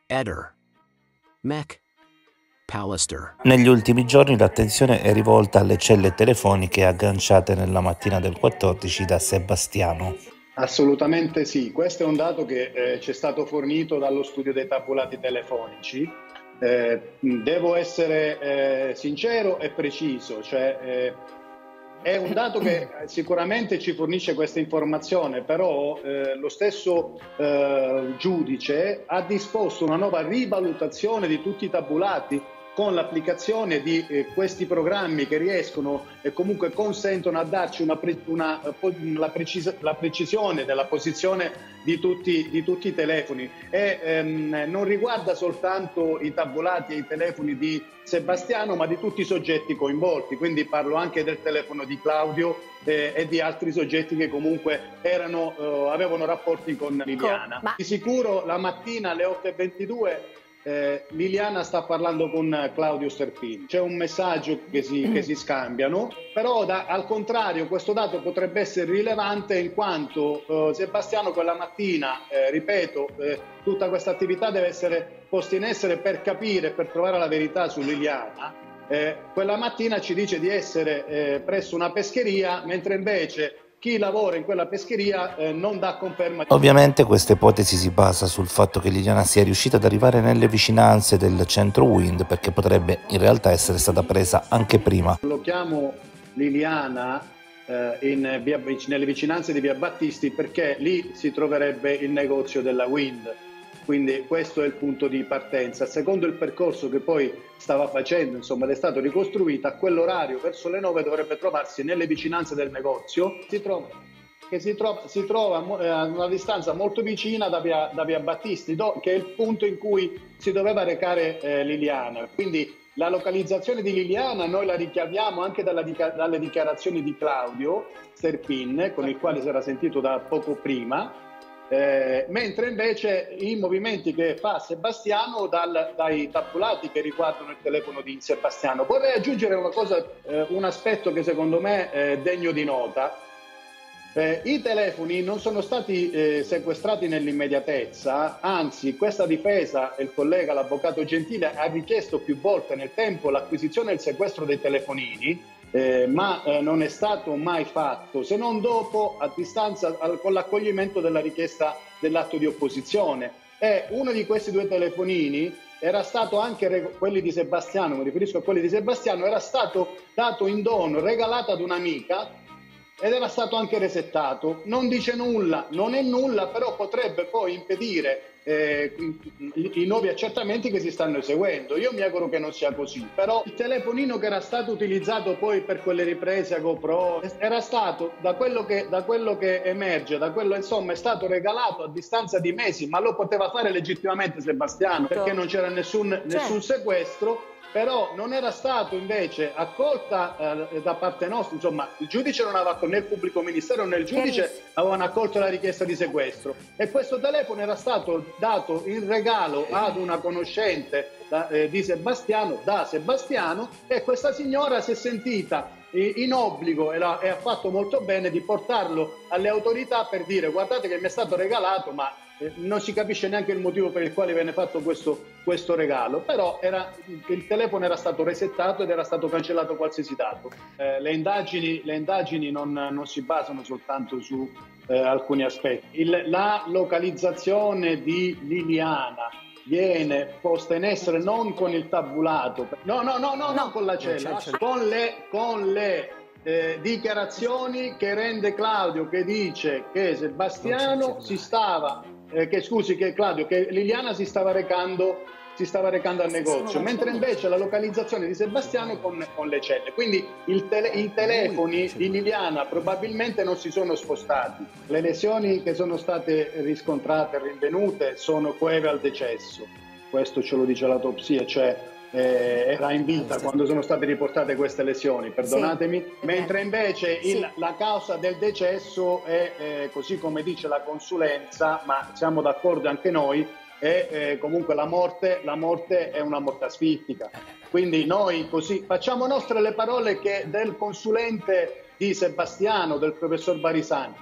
Eder, Mech, Pallister. Negli ultimi giorni l'attenzione è rivolta alle celle telefoniche agganciate nella mattina del 14 da Sebastiano. Assolutamente sì, questo è un dato che ci è stato fornito dallo studio dei tabulati telefonici. Devo essere sincero e preciso, cioè è un dato che sicuramente ci fornisce questa informazione, però lo stesso giudice ha disposto una nuova rivalutazione di tutti i tabulati con l'applicazione di questi programmi che riescono e comunque consentono a darci la precisione della posizione di tutti i telefoni, e non riguarda soltanto i tabulati e i telefoni di Sebastiano, ma di tutti i soggetti coinvolti, quindi parlo anche del telefono di Claudio e di altri soggetti che comunque avevano rapporti con Liliana. Di sicuro la mattina alle 8:22 Liliana sta parlando con Claudio Sterpini, c'è un messaggio che si scambiano, però al contrario questo dato potrebbe essere rilevante in quanto Sebastiano quella mattina, ripeto, tutta questa attività deve essere posta in essere per capire, per trovare la verità su Liliana. Quella mattina ci dice di essere presso una pescheria, mentre invece chi lavora in quella pescheria non dà conferma. Ovviamente questa ipotesi si basa sul fatto che Liliana sia riuscita ad arrivare nelle vicinanze del centro Wind, perché potrebbe in realtà essere stata presa anche prima. Lo chiamo Liliana nelle vicinanze di Via Battisti perché lì si troverebbe il negozio della Wind. Quindi questo è il punto di partenza. Secondo il percorso che poi stava facendo, insomma, ed è stato ricostruito, a quell'orario, verso le 9, dovrebbe trovarsi nelle vicinanze del negozio. Si trova a una distanza molto vicina da Via Battisti, che è il punto in cui si doveva recare Liliana. Quindi la localizzazione di Liliana noi la richiamiamo anche dalle dichiarazioni di Claudio Sterpin, con il quale si era sentito da poco prima. Mentre invece i movimenti che fa Sebastiano dai tabulati che riguardano il telefono di Sebastiano. Vorrei aggiungere una cosa, un aspetto che secondo me è degno di nota. I telefoni non sono stati sequestrati nell'immediatezza, anzi questa difesa, il collega, l'avvocato Gentile, ha richiesto più volte nel tempo l'acquisizione e il sequestro dei telefonini, ma non è stato mai fatto, se non dopo, a distanza, con l'accoglimento della richiesta dell'atto di opposizione. E uno di questi due telefonini era stato anche, quelli di Sebastiano, mi riferisco a quelli di Sebastiano, era stato dato in dono, regalato ad un'amica, ed era stato anche resettato. Non dice nulla, non è nulla, però potrebbe poi impedire i nuovi accertamenti che si stanno eseguendo. Io mi auguro che non sia così, però il telefonino che era stato utilizzato poi per quelle riprese a GoPro era stato, da quello che emerge, insomma, è stato regalato a distanza di mesi, ma lo poteva fare legittimamente Sebastiano, perché non c'era nessun sequestro. Però non era stato invece accolta da parte nostra, insomma il giudice non aveva accolto, né il pubblico ministero né il giudice avevano accolto la richiesta di sequestro, e questo telefono era stato dato in regalo ad una conoscente di Sebastiano, da Sebastiano, e questa signora si è sentita in obbligo, e ha fatto molto bene, di portarlo alle autorità per dire: guardate che mi è stato regalato, ma non si capisce neanche il motivo per il quale viene fatto questo regalo, però il telefono era stato resettato ed era stato cancellato qualsiasi dato. Le indagini non si basano soltanto su alcuni aspetti. La localizzazione di Liliana viene posta in essere non con il tabulato, no, con la cella, con le dichiarazioni che rende Claudio, che dice che Sebastiano che Liliana si stava recando al negozio, mentre invece la localizzazione di Sebastiano è con le celle. Quindi i telefoni di Liliana probabilmente non si sono spostati. Le lesioni che sono state riscontrate e rinvenute sono coeve al decesso. Questo ce lo dice l'autopsia, cioè era in vita quando sono state riportate queste lesioni, perdonatemi, mentre invece la causa del decesso è, così come dice la consulenza, ma siamo d'accordo anche noi, è comunque la morte è una morte asfittica. Quindi noi così facciamo nostre le parole del consulente di Sebastiano, del professor Barisani.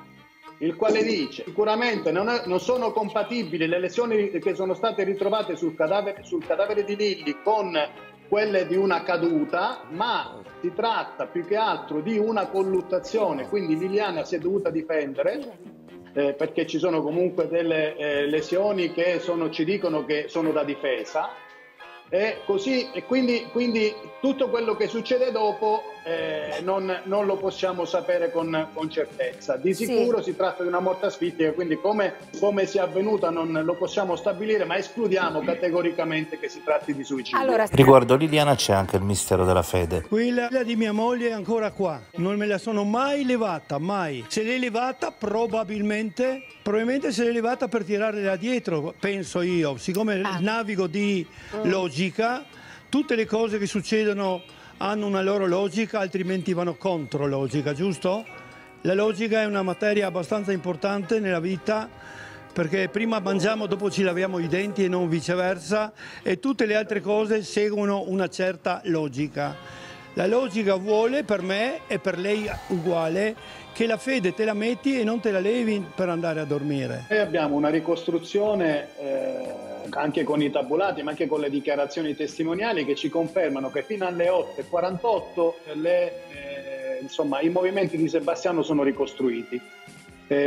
il quale dice sicuramente non sono compatibili le lesioni che sono state ritrovate sul cadavere di Lilli con quelle di una caduta, ma si tratta più che altro di una colluttazione, quindi Liliana si è dovuta difendere perché ci sono comunque delle lesioni che ci dicono che sono da difesa. E quindi tutto quello che succede dopo non lo possiamo sapere con certezza. Di sicuro si tratta di una morte asfittica, quindi come sia avvenuta non lo possiamo stabilire, ma escludiamo categoricamente che si tratti di suicidio. Allora, Riguardo Liliana c'è anche il mistero della fede. Quella di mia moglie è ancora qua, non me la sono mai levata, mai. Se l'è levata probabilmente se l'è levata per tirarla dietro, penso io. Siccome navigo di logica, tutte le cose che succedono hanno una loro logica, altrimenti vanno contro logica, giusto? La logica è una materia abbastanza importante nella vita, perché prima mangiamo, dopo ci laviamo i denti e non viceversa, e tutte le altre cose seguono una certa logica. La logica vuole, per me e per lei uguale, che la fede te la metti e non te la levi per andare a dormire. Noi abbiamo una ricostruzione anche con i tabulati, ma anche con le dichiarazioni testimoniali che ci confermano che fino alle 8:48 i movimenti di Sebastiano sono ricostruiti.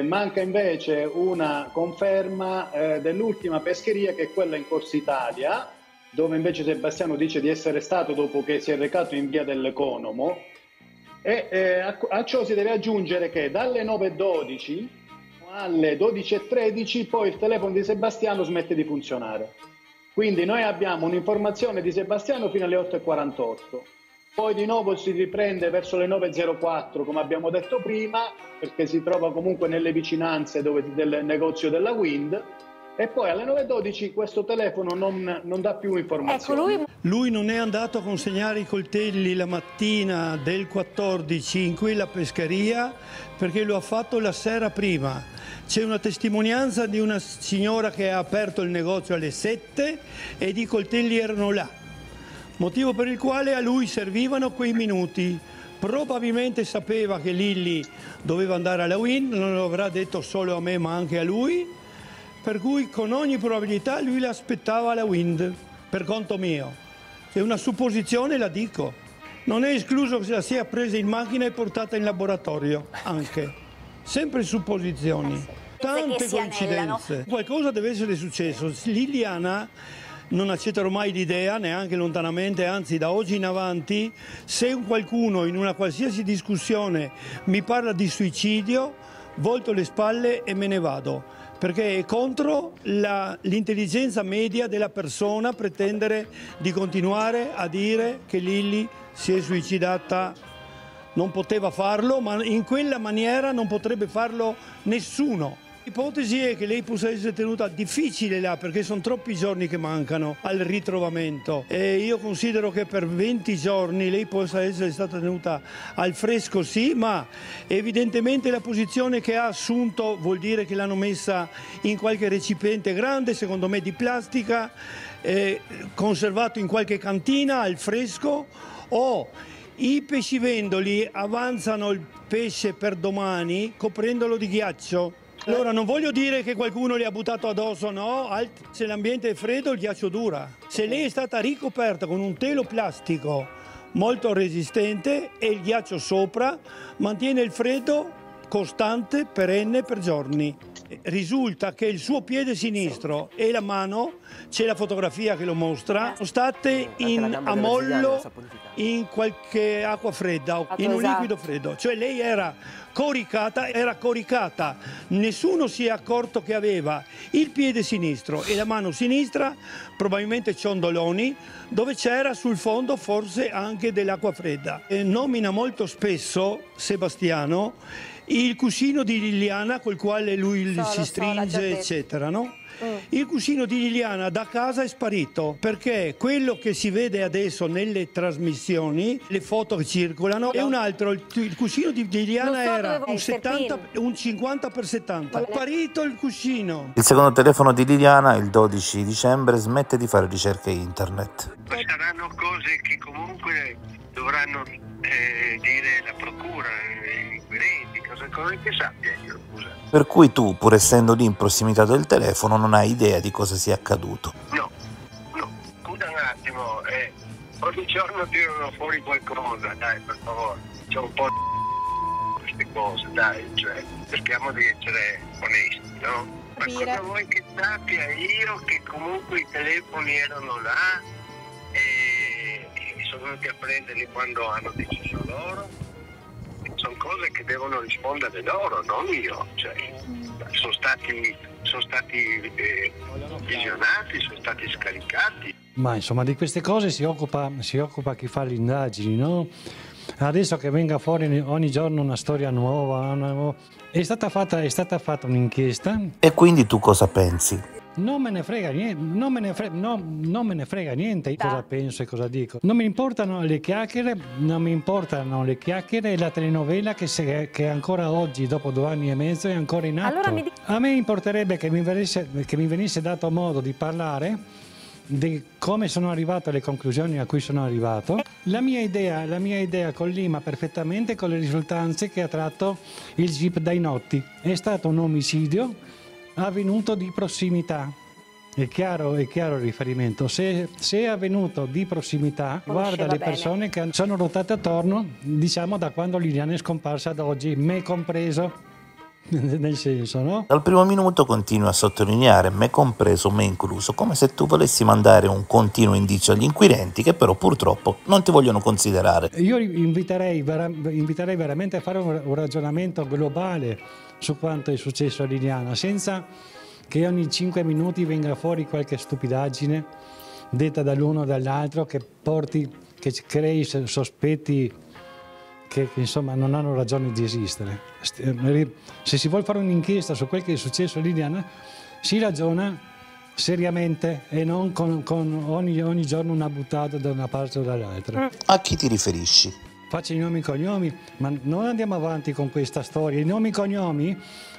Manca invece una conferma dell'ultima pescheria, che è quella in Corsa Italia, dove invece Sebastiano dice di essere stato dopo che si è recato in via dell'Economo. A ciò si deve aggiungere che dalle 9:12 alle 12:13 poi il telefono di Sebastiano smette di funzionare. Quindi noi abbiamo un'informazione di Sebastiano fino alle 8:48. Poi di nuovo si riprende verso le 9:04, come abbiamo detto prima, perché si trova comunque nelle vicinanze del negozio della Wind. E poi alle 9:12 questo telefono non dà più informazioni. ecco, Lui non è andato a consegnare i coltelli la mattina del 14 in quella pescheria, perché lo ha fatto la sera prima. C'è una testimonianza di una signora che ha aperto il negozio alle 7 e i coltelli erano là. Motivo per il quale a lui servivano quei minuti. Probabilmente sapeva che Lilli doveva andare alla Wind, non lo avrà detto solo a me ma anche a lui, per cui con ogni probabilità lui l'aspettava alla Wind, per conto mio. È una supposizione, la dico. Non è escluso che se la sia presa in macchina e portata in laboratorio, anche. Sempre supposizioni. Tante coincidenze. Qualcosa deve essere successo. Liliana, non accetterò mai l'idea, neanche lontanamente, anzi da oggi in avanti, se qualcuno in una qualsiasi discussione mi parla di suicidio, volto le spalle e me ne vado. Perché è contro l'intelligenza media della persona pretendere di continuare a dire che Lilli si è suicidata. Non poteva farlo, ma in quella maniera non potrebbe farlo nessuno. L'ipotesi è che lei possa essere tenuta difficile là, perché sono troppi giorni che mancano al ritrovamento. E io considero che per 20 giorni lei possa essere stata tenuta al fresco, sì, ma evidentemente la posizione che ha assunto vuol dire che l'hanno messa in qualche recipiente grande, secondo me di plastica, conservato in qualche cantina al fresco, o i pescivendoli avanzano il pesce per domani coprendolo di ghiaccio. Allora non voglio dire che qualcuno li ha buttato addosso, no, se l'ambiente è freddo il ghiaccio dura. Se lei è stata ricoperta con un telo plastico molto resistente e il ghiaccio sopra, mantiene il freddo costante, perenne per giorni. Risulta che il suo piede sinistro e la mano, c'è la fotografia che lo mostra, sono state a mollo in qualche acqua fredda, in un liquido freddo. Cioè lei era coricata, nessuno si è accorto che aveva il piede sinistro e la mano sinistra, probabilmente ciondoloni, dove c'era sul fondo forse anche dell'acqua fredda. Nomina molto spesso Sebastiano il cuscino di Liliana col quale lui si stringe, eccetera, no? Il cuscino di Liliana da casa è sparito perché quello che si vede adesso nelle trasmissioni, le foto che circolano, è un altro. Il cuscino di Liliana era un 50x70. È sparito il cuscino. Il secondo telefono di Liliana, il 12 dicembre, smette di fare ricerche internet. Saranno cose che comunque dovranno dire la procura, gli inquirenti, cosa che sappia io, scusa. Per cui tu, pur essendo lì in prossimità del telefono, non hai idea di cosa sia accaduto. No, scusa un attimo, ogni giorno tirano fuori qualcosa, dai, per favore, c'è un po' di queste cose, dai, cioè, cerchiamo di essere onesti, no? Ma cosa vuoi che sappia io che comunque i telefoni erano là e sono venuti a prenderli quando hanno deciso loro? Sono cose che devono rispondere loro, non io. Cioè, sono stati visionati, sono stati scaricati. Ma insomma di queste cose si occupa chi fa le indagini, no? Adesso che venga fuori ogni giorno una storia nuova, è stata fatta un'inchiesta. E quindi tu cosa pensi? Non me ne frega niente, non me ne frega niente cosa penso e cosa dico. Non mi importano le chiacchiere e la telenovela che ancora oggi, dopo 2 anni e mezzo, è ancora in atto. A me importerebbe che mi venisse dato modo di parlare di come sono arrivato alle conclusioni a cui sono arrivato. La mia idea collima perfettamente con le risultanze che ha tratto il GIP dai notti. È stato un omicidio avvenuto di prossimità. È chiaro il riferimento. Se è avvenuto di prossimità, guarda le persone che sono ruotate attorno, diciamo da quando Liliana è scomparsa ad oggi, me compreso. Nel senso, no? Dal primo minuto continui a sottolineare me compreso, me incluso, come se tu volessi mandare un continuo indizio agli inquirenti che però purtroppo non ti vogliono considerare. Io inviterei veramente a fare un ragionamento globale su quanto è successo a Liliana, senza che ogni 5 minuti venga fuori qualche stupidaggine detta dall'uno o dall'altro che crei sospetti che insomma non hanno ragione di esistere. Se si vuole fare un'inchiesta su quel che è successo a Liliana, si ragiona seriamente e non con ogni giorno una buttata da una parte o dall'altra. A chi ti riferisci? Faccio i nomi e cognomi, ma non andiamo avanti con questa storia. I nomi e cognomi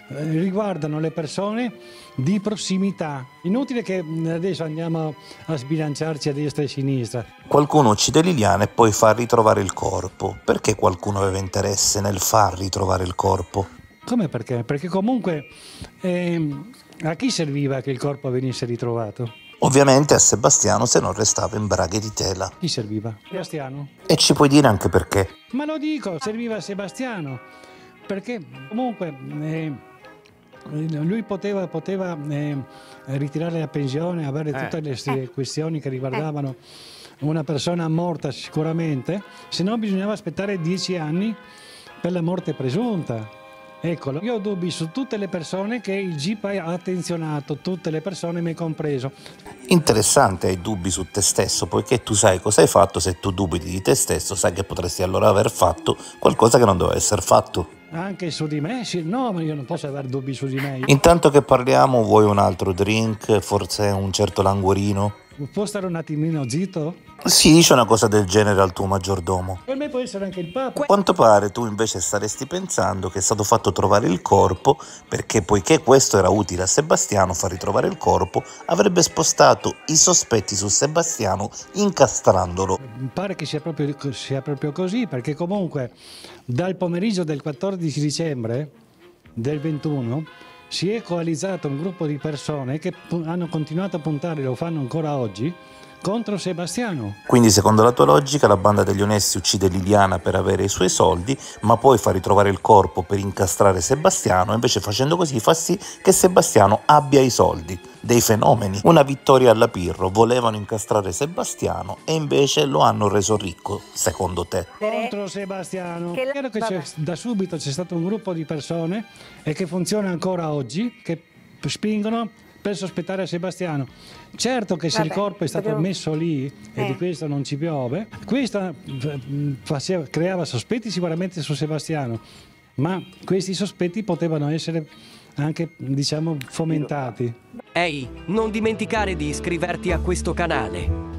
riguardano le persone di prossimità. Inutile che adesso andiamo a sbilanciarci a destra e a sinistra. Qualcuno uccide Liliana e poi fa ritrovare il corpo. Perché qualcuno aveva interesse nel far ritrovare il corpo? Come perché? Perché comunque a chi serviva che il corpo venisse ritrovato? Ovviamente a Sebastiano, se non restava in braghe di tela. Chi serviva? Sebastiano. E ci puoi dire anche perché? Ma lo dico, serviva a Sebastiano. Perché comunque lui poteva ritirare la pensione, avere tutte le questioni che riguardavano una persona morta sicuramente, se no bisognava aspettare 10 anni per la morte presunta. Eccolo, io ho dubbi su tutte le persone che il GIP ha attenzionato, tutte le persone, me compreso. Interessante, hai dubbi su te stesso, poiché tu sai cosa hai fatto. Se tu dubiti di te stesso, sai che potresti allora aver fatto qualcosa che non doveva essere fatto. Anche su di me? Sì, no, ma io non posso avere dubbi su di me. Intanto che parliamo, vuoi un altro drink? Forse un certo languorino? Può stare un attimino zitto? Si dice una cosa del genere al tuo maggiordomo. Per me può essere anche il Papa. A quanto pare tu invece staresti pensando che è stato fatto trovare il corpo perché, poiché questo era utile a Sebastiano, far ritrovare il corpo, avrebbe spostato i sospetti su Sebastiano incastrandolo. Mi pare che sia proprio così, perché comunque dal pomeriggio del 14 dicembre del 21 si è coalizzato un gruppo di persone che hanno continuato a puntare, lo fanno ancora oggi, contro Sebastiano. Quindi secondo la tua logica la banda degli onesti uccide Liliana per avere i suoi soldi, ma poi fa ritrovare il corpo per incastrare Sebastiano, invece facendo così fa sì che Sebastiano abbia i soldi. Dei fenomeni. Una vittoria alla Pirro, volevano incastrare Sebastiano e invece lo hanno reso ricco, secondo te. Contro Sebastiano. È chiaro che da subito c'è stato un gruppo di persone e che funziona ancora oggi, che spingono per sospettare Sebastiano. Certo che se il corpo è stato messo lì, e di questo non ci piove, questo creava sospetti sicuramente su Sebastiano, ma questi sospetti potevano essere anche diciamo fomentati. Ehi, non dimenticare di iscriverti a questo canale.